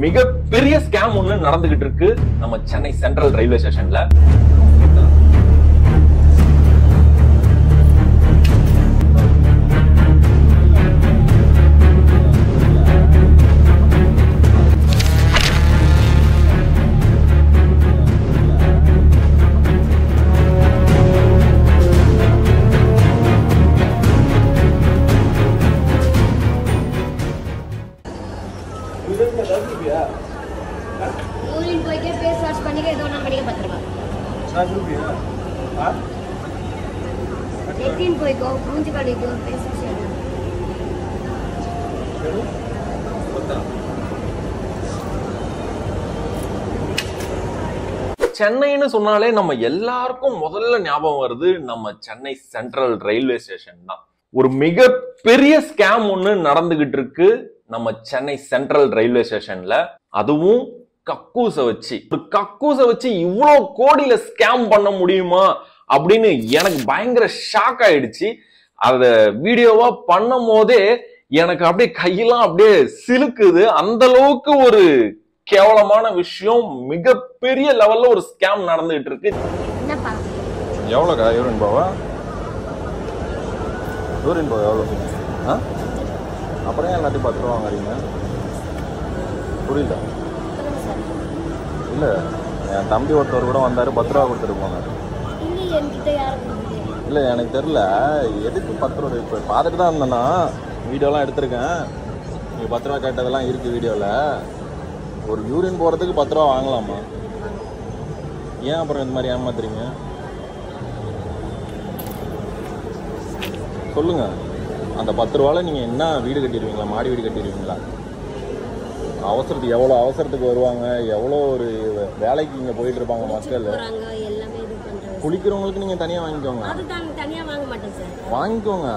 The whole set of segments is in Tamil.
மிகப்பெரிய ஸ்கேம் ஒண்ணு நடந்துகிட்டு இருக்கு நம்ம சென்னை சென்ட்ரல் ரயில்வே ஸ்டேஷன்ல. யூரின் போயிட்டு ஃபேஸ் வாஷ் பண்ணிட்டு ஏதோ ஒன்று பண்ணிக்க பத்திரமா. லெட்டின் போய்க்கோ, மூஞ்சி கழுவிக்கோ, ஃபேஸ் வாஷ் சென்னைன்னு சொன்னாலே நம்ம எல்லாருக்கும் முதல்ல ஞாபகம் வருது நம்ம சென்னை சென்ட்ரல் ரயில்வே ஸ்டேஷன் தான். ஒரு மிகப்பெரிய ஸ்கேம் ஒண்ணு நடந்துகிட்டு இருக்கு நம்ம சென்னை சென்ட்ரல் ரயில்வே ஸ்டேஷன்ல. அதுவும் கக்கூசை வச்சு இவ்வளவு கோடியில ஸ்கேம் பண்ண முடியுமா அப்படின்னு எனக்கு பயங்கர ஷாக் ஆயிடுச்சு. அத வீடியோவா பண்ணும் போதே எனக்கு அப்படியே கையெல்லாம் அப்படியே சிலுக்குது. அந்த அளவுக்கு ஒரு கேவலமான விஷயம், மிகப்பெரிய லெவல்ல ஒரு ஸ்கேம் நடந்துகிட்டு இருக்கு. எவ்வளோக்கா யூரின் போவா? எவ்வளோ? அப்புறம் ஏன் எல்லாத்தையும் 10 ரூபா வாங்குறீங்க? புரியல. இல்லை, என் தம்பி ஒருத்தர் கூட வந்தார், 10 ரூபா கொடுத்துருப்பாங்க. இல்லை எனக்கு தெரில எதுக்கு 10 ரூபா. இப்போ பார்த்துட்டு தான் இருந்தேன்னா வீடியோலாம் எடுத்திருக்கேன். நீங்கள் 10 ரூபா கேட்டதெல்லாம் இருக்குது வீடியோவில். ஒரு யூரின் போகிறதுக்கு 10 ரூபா வாங்கலாமா? ஏன் அப்புறம் இந்த மாதிரி ஏமாத்துறீங்க சொல்லுங்க. அந்த 10 ரூபாவில் நீங்கள் என்ன வீடு கட்டிடுவீங்களா? மாடி வீடு கட்டிடுவீங்களா? அவசரத்துக்கு எவ்வளோ அவசரத்துக்கு வருவாங்க, எவ்வளோ ஒரு வேலைக்கு இங்கே போயிட்டு இருப்பாங்க மக்கள். குளிக்கிறவங்களுக்கு நீங்கள் தனியாக வாங்கிக்கோங்க. வாங்கிக்கோங்க.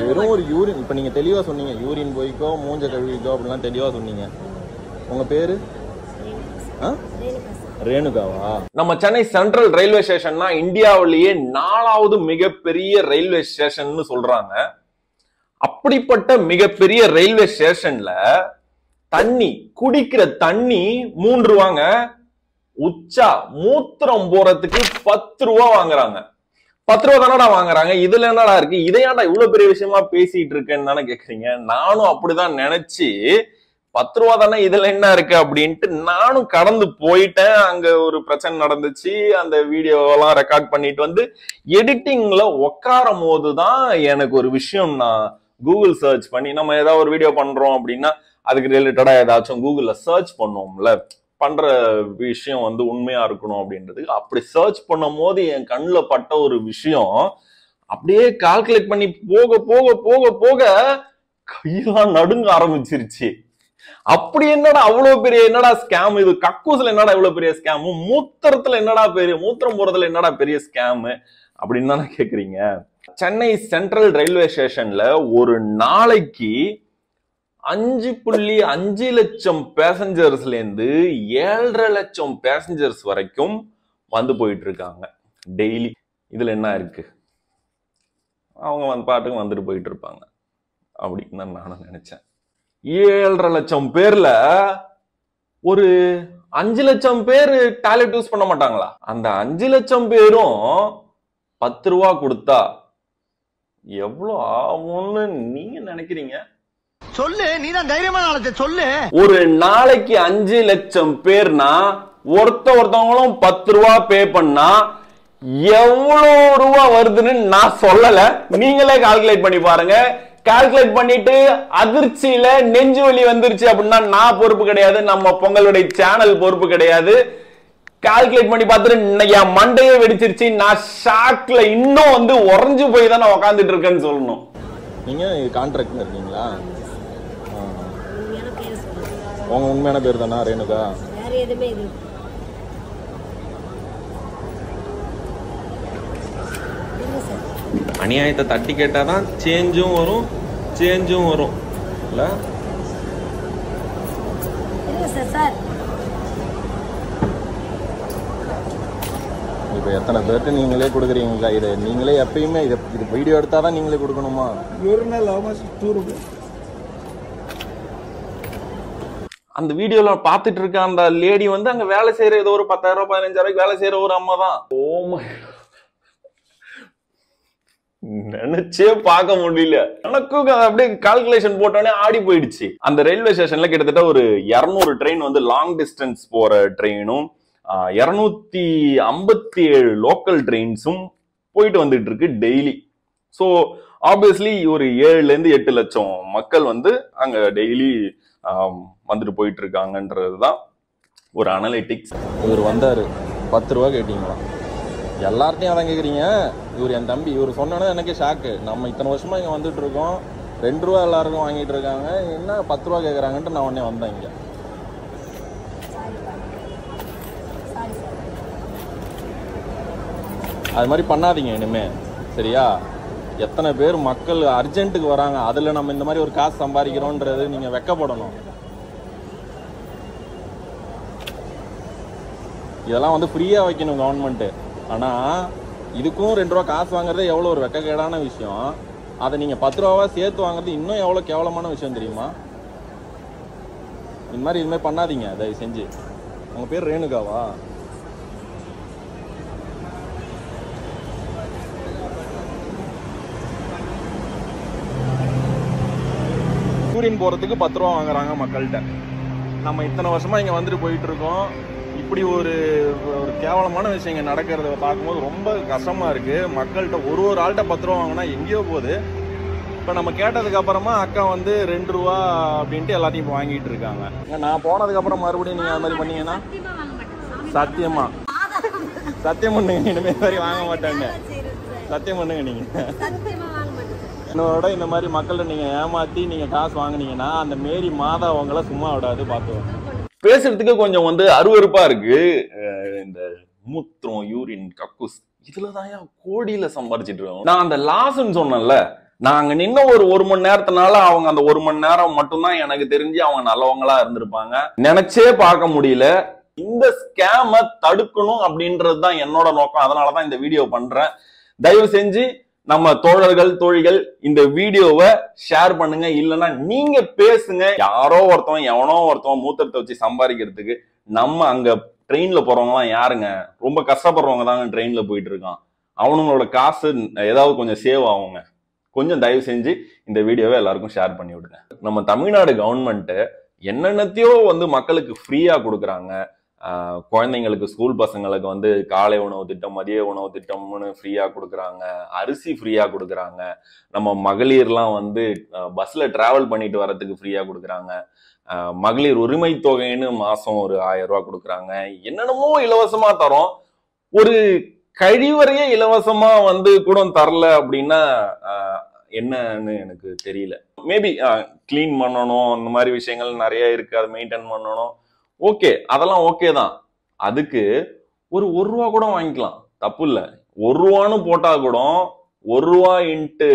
வெறும் ஒரு யூரின், இப்போ நீங்கள் தெளிவாக சொன்னீங்க, யூரின் போய்க்கோ, மூஞ்ச கழுவிக்கோ அப்படிலாம் தெளிவாக சொன்னீங்க. உங்கள் பேர் ரேணுகாவா? நம்ம சென்னை சென்ட்ரல் ரயில்வே ஸ்டேஷன் தான் இந்தியாவிலேயே 4வது மிகப்பெரிய ரயில்வே ஸ்டேஷன் சொல்றாங்க. அப்படிப்பட்ட மிகப்பெரிய ரயில்வே ஸ்டேஷன்ல தண்ணி, குடிக்கிற தண்ணி 3 ரூபாங்க. உச்சா மூத்திரம் போறதுக்கு 10 ரூபா வாங்குறாங்க. 10 ரூபா தானடா வாங்குறாங்க. இதுல என்னடா இருக்கு? இதையாண்டா இவ்வளவு பெரிய விஷயமா பேசிட்டு இருக்கேன்னு தானே கேக்குறீங்க. நானும் அப்படிதான் நினைச்சு 10 ரூபா தானே, இதுல என்ன இருக்கு அப்படின்ட்டு நானும் கடந்து போயிட்டேன். அங்க ஒரு பிரச்சனை நடந்துச்சு. அந்த வீடியோலாம் ரெக்கார்ட் பண்ணிட்டு வந்து எடிட்டிங்ல உட்காரும் போதுதான் எனக்கு ஒரு விஷயம், நான் கூகுள் சர்ச் பண்ணி, நம்ம ஏதாவது ஒரு வீடியோ பண்றோம் அப்படின்னா அதுக்கு ரிலேட்டடா ஏதாச்சும் கூகுள்ல சர்ச் பண்ணுவோம்ல, பண்ற விஷயம் உண்மையா இருக்கணும் அப்படின்றதுக்கு. அப்படி சர்ச் பண்ணும் போது என் கண்ணில் பட்ட ஒரு விஷயம் அப்படியே கால்குலேட் பண்ணி போக போக போக போக கையெல்லாம் நடுங்க ஆரம்பிச்சிருச்சு. அப்படி என்னடா அவ்வளவு பெரிய என்னடா ஸ்கேம் இது? கக்கூஸ்ல என்னடா இவ்வளவு பெரிய ஸ்கேம்? மூத்திரத்துல என்னடா பெரிய, மூத்திரம் போறதுல என்னடா பெரிய ஸ்கேம் அப்படின்னு தானே கேக்குறீங்க. சென்னை சென்ட்ரல் ரயில்வே ஸ்டேஷன்ல ஒரு நாளைக்கு 5.5 லட்சம் பேசஞ்சர்ஸ்ல இருந்து 7.5 லட்சம் பேசஞ்சர்ஸ் வரைக்கும் போயிட்டு இருக்காங்க டெய்லி. இதுல என்ன இருக்கு? அவங்க பாட்டுக்கு வந்துட்டு போயிட்டு இருப்பாங்க அப்படின்னு தான் நானும் நினைச்சேன். 7.5 லட்சம் பேர்ல ஒரு 5 லட்சம் பேர் டாய்லெட் யூஸ் பண்ண மாட்டாங்களா? அந்த 5 லட்சம் பேரும் 10 ரூபா கொடுத்தா எவ்வளவு ஆகும்னு நீங்க நினைக்கிறீங்க? சொல்லு, நீதான் தைரியமான ஆளு, சொல்லு. ஒரு நாளைக்கு 5 லட்சம் பேர்னா ஒருத்தவங்களும் 10 ரூபா பே பண்ணா எவ்வளவு ரூபா வருதுன்னு நான் சொல்லல, நீங்களே கால்குலேட் பண்ணி பாருங்க. கால்குலேட் பண்ணிட்டு அதிர்ச்சியில நெஞ்சு வலி வந்துருச்சு அப்படின்னா நான் பொறுப்பு கிடையாது, நம்ம பொங்கலுடைய சேனல் பொறுப்பு கிடையாது. கால்குலேட் பண்ணி பார்த்துட்டு என் மண்டையே வெடிச்சிருச்சு, நான் ஷாக்ல இன்னும் உறைஞ்சு போய் தான் நான் உட்காந்துட்டு இருக்கேன்னு சொல்லணும். நீங்க கான்ட்ராக்ட்ல இருக்கீங்களா? உங்க உண்மையான பேர் தானா ரேணுகா? அநியாயத்தை தட்டி கேட்டாதான் சேஞ்சும் வரும், சேஞ்சும் வரும் இல்ல? இப்போ எத்தனை பேர்ட்டு நீங்களே கொடுக்குறீங்களா? இதை நீங்களே எப்பயுமே இது வீடியோ எடுத்தாதான் நீங்களே கொடுக்கணுமா? அந்த வீடியோல பார்த்துட்டு இருக்க அந்த லேடி வந்து அங்க வேலை செய்யற ஏதோ ஒரு 10,000 15,000 வேலை செய்யற ஒரு அம்மா தான். நினைச்சே பார்க்க முடியல. எனக்கும் அப்படியே கால்குலேஷன் போட்டோன்னே ஆடி போயிடுச்சு. அந்த ரயில்வே ஸ்டேஷன்ல கிட்டத்தட்ட ஒரு 200 ட்ரெயின் வந்து லாங் டிஸ்டன்ஸ் போற ட்ரெயினும் 257 லோக்கல் ட்ரெயின்ஸும் போயிட்டு வந்துட்டு இருக்கு டெய்லி. ஸோ ஆப்வியஸ்லி ஒரு 7 to 8 லட்சம் மக்கள் வந்து அங்க டெய்லி வந்துட்டு போயிட்டு இருக்காங்கன்றதுதான் ஒரு அனலிட்டிக்ஸ். இவர் வந்தாரு 10 ரூபா கேட்டீங்களா? எல்லார்ட்டையும் அதான் கேட்குறீங்க. இவர் என் தம்பி, இவர் சொன்னோன்னா எனக்கே ஷாக்கு. நம்ம இத்தனை வருஷமா இங்கே வந்துட்டு இருக்கோம், 2 ரூபா எல்லாருக்கும் வாங்கிட்டு இருக்காங்க, என்ன 10 ரூபா கேட்குறாங்கன்ட்டு நான் உடனே வந்தேன் இங்கே. அது மாதிரி பண்ணாதீங்க இனிமே, சரியா? எத்தனை பேர் மக்கள் அர்ஜென்ட்டுக்கு வராங்க, அதில் நம்ம இந்த மாதிரி ஒரு காசு சம்பாதிக்கிறோன்றது நீங்கள் வெக்கப்படணும். இதெல்லாம் வந்து ஃப்ரீயாக வைக்கணும் கவர்மெண்ட்டு. ஆனால் இதுக்கும் 2 ரூபா காசு வாங்குறதே எவ்வளோ ஒரு வெக்கக்கேடான விஷயம். அதை நீங்கள் 10 ரூபாவா சேர்த்து வாங்குறது இன்னும் எவ்வளோ கேவலமான விஷயம் தெரியுமா? இந்த மாதிரி இதுமாதிரி பண்ணாதீங்க தயவு செஞ்சு. உங்கள் பேர் ரேணுகாவா? யூரின் போகிறதுக்கு 10 ரூபா வாங்குறாங்க மக்கள்கிட்ட. நம்ம இத்தனை வருஷமாக இங்கே வந்துட்டு போயிட்டு இருக்கோம். இப்படி ஒரு கேவலமான விஷயம் இங்கே நடக்கிறத பார்க்கும்போது ரொம்ப கஷ்டமாக இருக்குது. மக்கள்கிட்ட ஒரு ஆள்கிட்ட 10 ரூபா வாங்கினா எங்கேயோ போகுது. இப்போ நம்ம கேட்டதுக்கு அப்புறமா அக்கா வந்து 2 ரூபா அப்படின்ட்டு எல்லாத்தையும் இப்போ வாங்கிட்டு இருக்காங்க. நான் போனதுக்கப்புறம் மறுபடியும் நீங்கள் அது மாதிரி பண்ணீங்கன்னா சத்தியமா சத்தியம் பண்ணுங்க, இனிமேல் மாதிரி வாங்க மாட்டேன்னு சத்தியம் பண்ணுங்க. நீங்கள் என்னோட இந்த மாதிரி மக்கள்கிட்ட நீங்கள் ஏமாற்றி நீங்கள் காசு வாங்கினீங்கன்னா அந்த மாரி மாதா அவங்கள சும்மா விடாது, பார்த்துவோம். பேசுறதுக்கு கொஞ்சம் வந்து அருவருப்பா இருக்கு. இந்த மூத்திரம், யூரின், கக்கூஸ் இதுலதான் கோடியில சம்பாதிச்சிட்டு இருக்கோம். நான் அந்த லாஸ்ன்னு சொன்னேன்ல, நாங்க நின்ன ஒரு மணி நேரத்தினால அவங்க அந்த 1 மணி நேரம் மட்டும்தான் எனக்கு தெரிஞ்சு அவங்க நல்லவங்களா இருந்திருப்பாங்க. நினைச்சே பார்க்க முடியல. இந்த ஸ்கேம தடுக்கணும் அப்படின்றதுதான் என்னோட நோக்கம். அதனாலதான் இந்த வீடியோ பண்றேன். தயவு செஞ்சு நம்ம தோழர்கள் தோழிகள் இந்த வீடியோவை ஷேர் பண்ணுங்க. இல்லைன்னா நீங்க பேசுங்க. யாரோ ஒருத்தவன் எவனோ ஒருத்தவன் மூத்திரத்தை வச்சு சம்பாதிக்கிறதுக்கு நம்ம அங்க ட்ரெயின்ல போறவங்க எல்லாம் யாருங்க? ரொம்ப கஷ்டப்படுறவங்க தாங்க ட்ரெயின்ல போயிட்டு இருக்கான். அவனுங்களோட காசு ஏதாவது கொஞ்சம் சேவ் ஆகுங்க. கொஞ்சம் தயவு செஞ்சு இந்த வீடியோவை எல்லாருக்கும் ஷேர் பண்ணி விடுங்க. நம்ம தமிழ்நாடு கவர்மெண்ட் என்னென்னத்தையோ வந்து மக்களுக்கு ஃப்ரீயா கொடுக்குறாங்க. குழந்தைங்களுக்கு, ஸ்கூல் பசங்களுக்கு வந்து காலை உணவு திட்டம், மதிய உணவு திட்டம்னு ஃப்ரீயா கொடுக்குறாங்க. அரிசி ஃப்ரீயா கொடுக்குறாங்க. நம்ம மகளிர்லாம் வந்து பஸ்ல டிராவல் பண்ணிட்டு வர்றதுக்கு ஃப்ரீயா கொடுக்குறாங்க. மகளிர் உரிமை தொகைன்னு மாசம் ஒரு 1000 ரூபாய் கொடுக்குறாங்க. என்னென்னமோ இலவசமா தரோம். ஒரு கழிவறையே இலவசமா வந்து கூட தரல அப்படின்னா என்னன்னு எனக்கு தெரியல. மேபி கிளீன் பண்ணணும், அந்த மாதிரி விஷயங்கள் நிறைய இருக்கு, அதை மெயின்டைன் பண்ணணும். ஓகே, அதெல்லாம் ஓகே தான். அதுக்கு ஒரு 1 ரூபா கூட வாங்கிக்கலாம், தப்பு இல்லை. 1 ரூபான்னு போட்டா கூட 1 ரூபா இன்ட்டு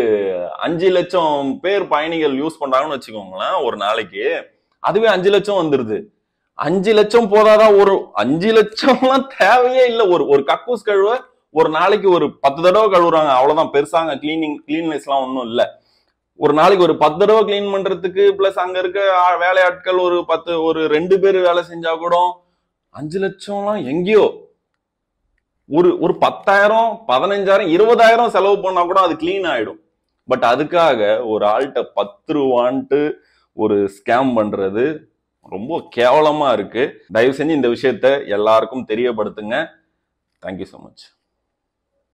5 லட்சம் பேர் பயணிகள் யூஸ் பண்றாங்கன்னு வச்சுக்கோங்களேன் ஒரு நாளைக்கு. அதுவே 5 லட்சம் வந்துருது. 5 லட்சம் போதாதான்? ஒரு 5 லட்சம்லாம் தேவையே இல்லை. ஒரு கக்கூஸ் கழுவ ஒரு நாளைக்கு ஒரு 10 தடவை கழுவுறாங்க, அவ்வளவுதான். பெருசாங்க கிளீன்னஸ் எல்லாம் ஒன்றும் இல்லை. ஒரு நாளைக்கு ஒரு 10 தடவை கிளீன் பண்றதுக்கு பிளஸ் அங்க இருக்க வேலையாட்கள் ஒரு 2 பேர் வேலை செஞ்சா கூட 5 லட்சம்லாம் எங்கேயோ. ஒரு 10,000 15,000 20,000 செலவு பண்ணா கூட அது கிளீன் ஆயிடும். பட் அதுக்காக ஒரு ஆள்கிட்ட 10 ரூபான்ட்டு ஒரு ஸ்கேம் பண்றது ரொம்ப கேவலமா இருக்கு. தயவு செஞ்சு இந்த விஷயத்த எல்லாருக்கும் தெரியப்படுத்துங்க. Thank you so much.